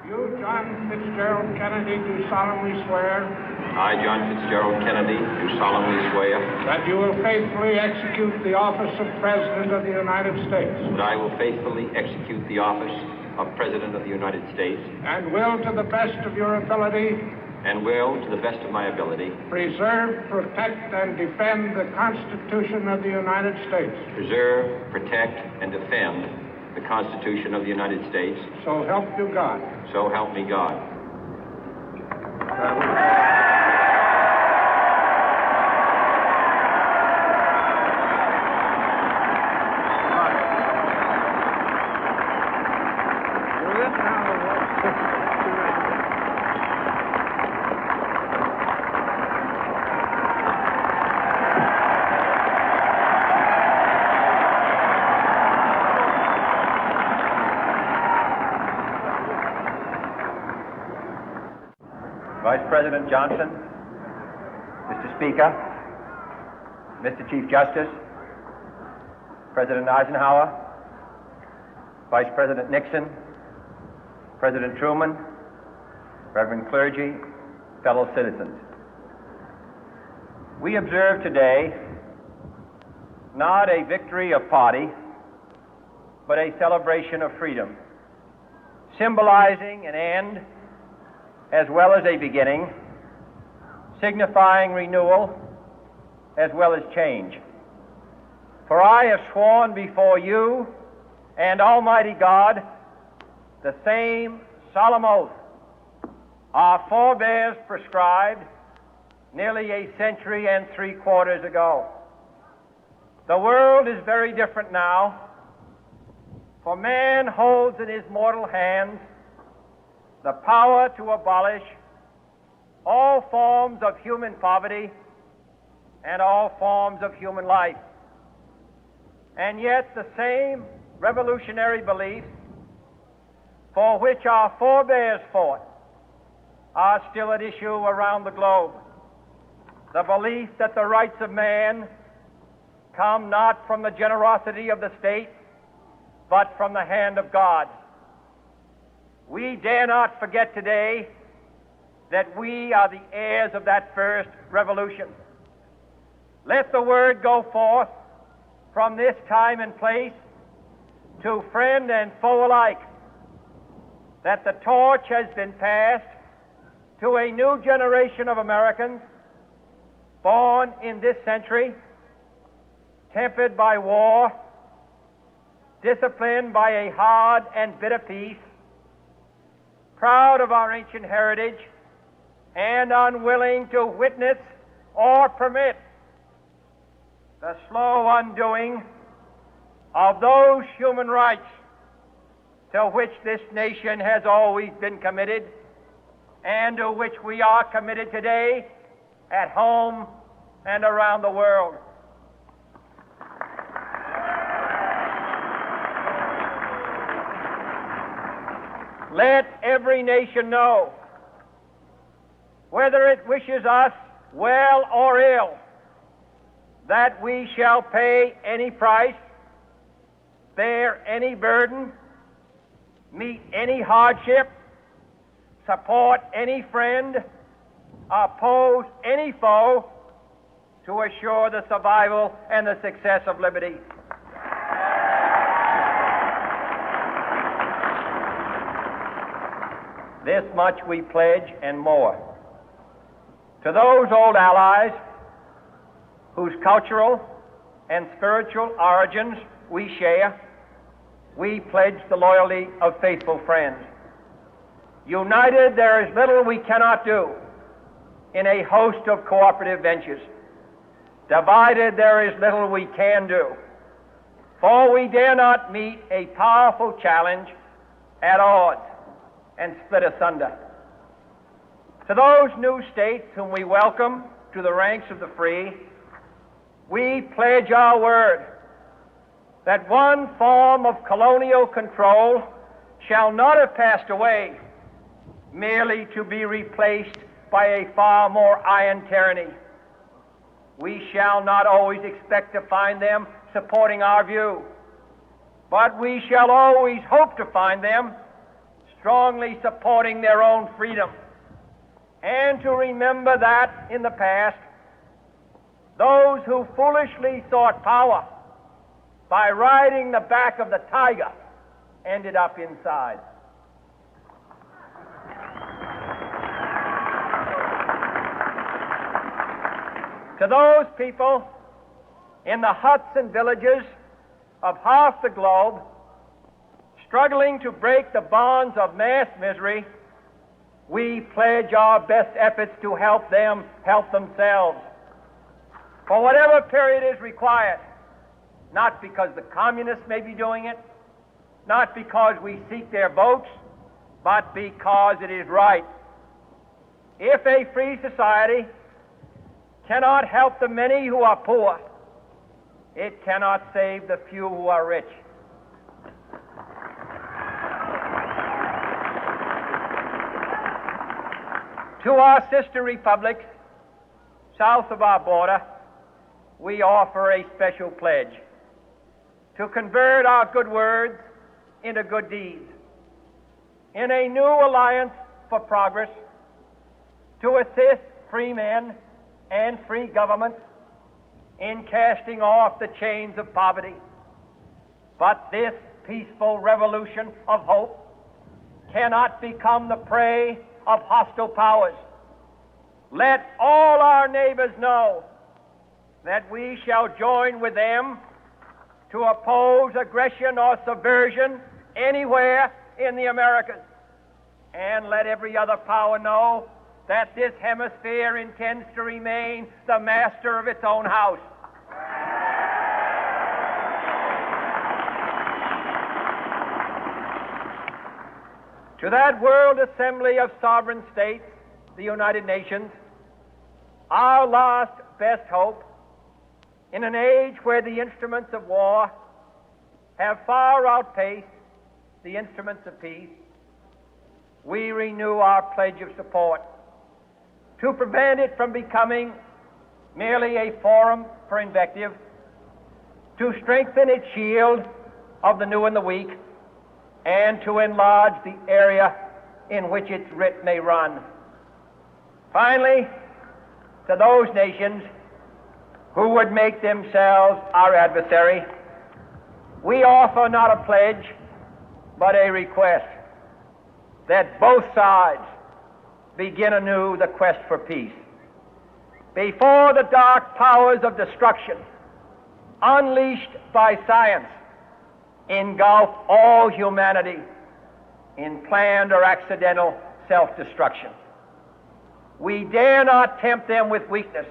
You, John Fitzgerald Kennedy, do solemnly swear I, John Fitzgerald Kennedy, do solemnly swear that you will faithfully execute the office of President of the United States that I will faithfully execute the office of President of the United States and will, to the best of your ability, and will, to the best of my ability, preserve, protect, and defend the Constitution of the United States. preserve, protect, and defend the Constitution of the United States. So help you God. So help me God. Vice President Johnson, Mr. Speaker, Mr. Chief Justice, President Eisenhower, Vice President Nixon, President Truman, Reverend clergy, fellow citizens. We observe today not a victory of party, but a celebration of freedom, symbolizing an end as well as a beginning, signifying renewal as well as change. For I have sworn before you and Almighty God the same solemn oath our forebears prescribed nearly a century and 3/4 ago. The world is very different now, for man holds in his mortal hands the power to abolish all forms of human poverty and all forms of human life. And yet the same revolutionary beliefs for which our forebears fought are still at issue around the globe. The belief that the rights of man come not from the generosity of the state, but from the hand of God. We dare not forget today that we are the heirs of that first revolution. Let the word go forth from this time and place to friend and foe alike that the torch has been passed to a new generation of Americans born in this century, tempered by war, disciplined by a hard and bitter peace, proud of our ancient heritage, and unwilling to witness or permit the slow undoing of those human rights to which this nation has always been committed and to which we are committed today at home and around the world. Let every nation know, whether it wishes us well or ill, that we shall pay any price, bear any burden, meet any hardship, support any friend, oppose any foe to assure the survival and the success of liberty. This much we pledge and more. To those old allies whose cultural and spiritual origins we share, we pledge the loyalty of faithful friends. United, there is little we cannot do in a host of cooperative ventures. Divided, there is little we can do, for we dare not meet a powerful challenge at odds and split asunder. To those new states whom we welcome to the ranks of the free, we pledge our word that one form of colonial control shall not have passed away, merely to be replaced by a far more iron tyranny. We shall not always expect to find them supporting our view, but we shall always hope to find them strongly supporting their own freedom, and to remember that in the past, those who foolishly sought power by riding the back of the tiger ended up inside. To those people in the huts and villages of half the globe struggling to break the bonds of mass misery, we pledge our best efforts to help them help themselves for whatever period is required, not because the communists may be doing it, not because we seek their votes, but because it is right. If a free society cannot help the many who are poor, it cannot save the few who are rich. To our sister republics south of our border, we offer a special pledge to convert our good words into good deeds, in a new alliance for progress, to assist free men and free governments in casting off the chains of poverty. But this peaceful revolution of hope cannot become the prey of hostile powers. Let all our neighbors know that we shall join with them to oppose aggression or subversion anywhere in the Americas. And let every other power know that this hemisphere intends to remain the master of its own house. To that World Assembly of Sovereign States, the United Nations, our last best hope, in an age where the instruments of war have far outpaced the instruments of peace, we renew our pledge of support to prevent it from becoming merely a forum for invective, to strengthen its shield of the new and the weak, and to enlarge the area in which its writ may run. Finally, to those nations who would make themselves our adversary, we offer not a pledge, but a request that both sides begin anew the quest for peace. Before the dark powers of destruction, unleashed by science, engulf all humanity in planned or accidental self-destruction, we dare not tempt them with weakness,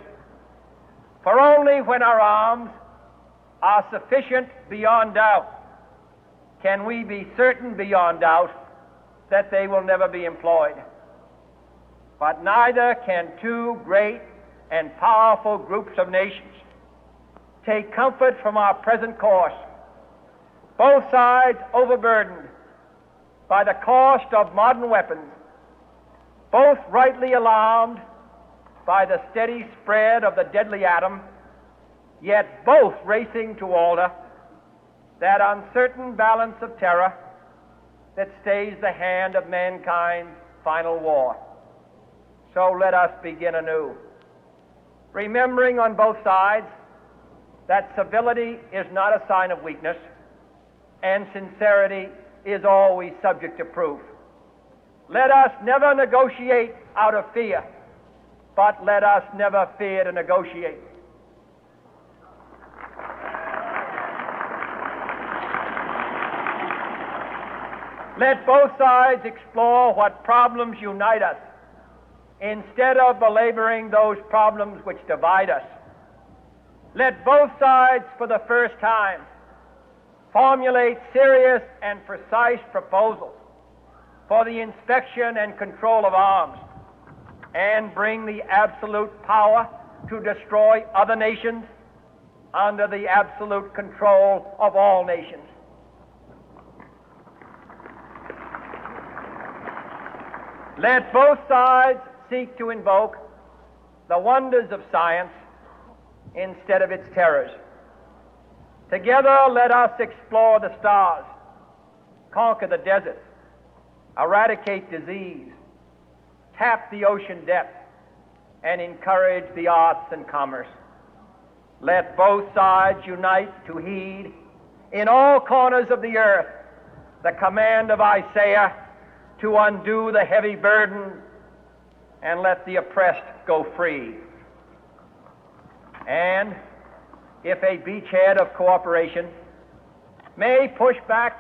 for only when our arms are sufficient beyond doubt can we be certain beyond doubt that they will never be employed. But neither can two great and powerful groups of nations take comfort from our present course, both sides overburdened by the cost of modern weapons, both rightly alarmed by the steady spread of the deadly atom, yet both racing to alter that uncertain balance of terror that stays the hand of mankind's final war. So let us begin anew, remembering on both sides that civility is not a sign of weakness, and sincerity is always subject to proof. Let us never negotiate out of fear, but let us never fear to negotiate. Let both sides explore what problems unite us, instead of belaboring those problems which divide us. Let both sides, for the first time, formulate serious and precise proposals for the inspection and control of arms, and bring the absolute power to destroy other nations under the absolute control of all nations. Let both sides seek to invoke the wonders of science instead of its terrors. Together, let us explore the stars, conquer the deserts, eradicate disease, tap the ocean depth, and encourage the arts and commerce. Let both sides unite to heed in all corners of the earth the command of Isaiah to undo the heavy burden and let the oppressed go free. And if a beachhead of cooperation may push back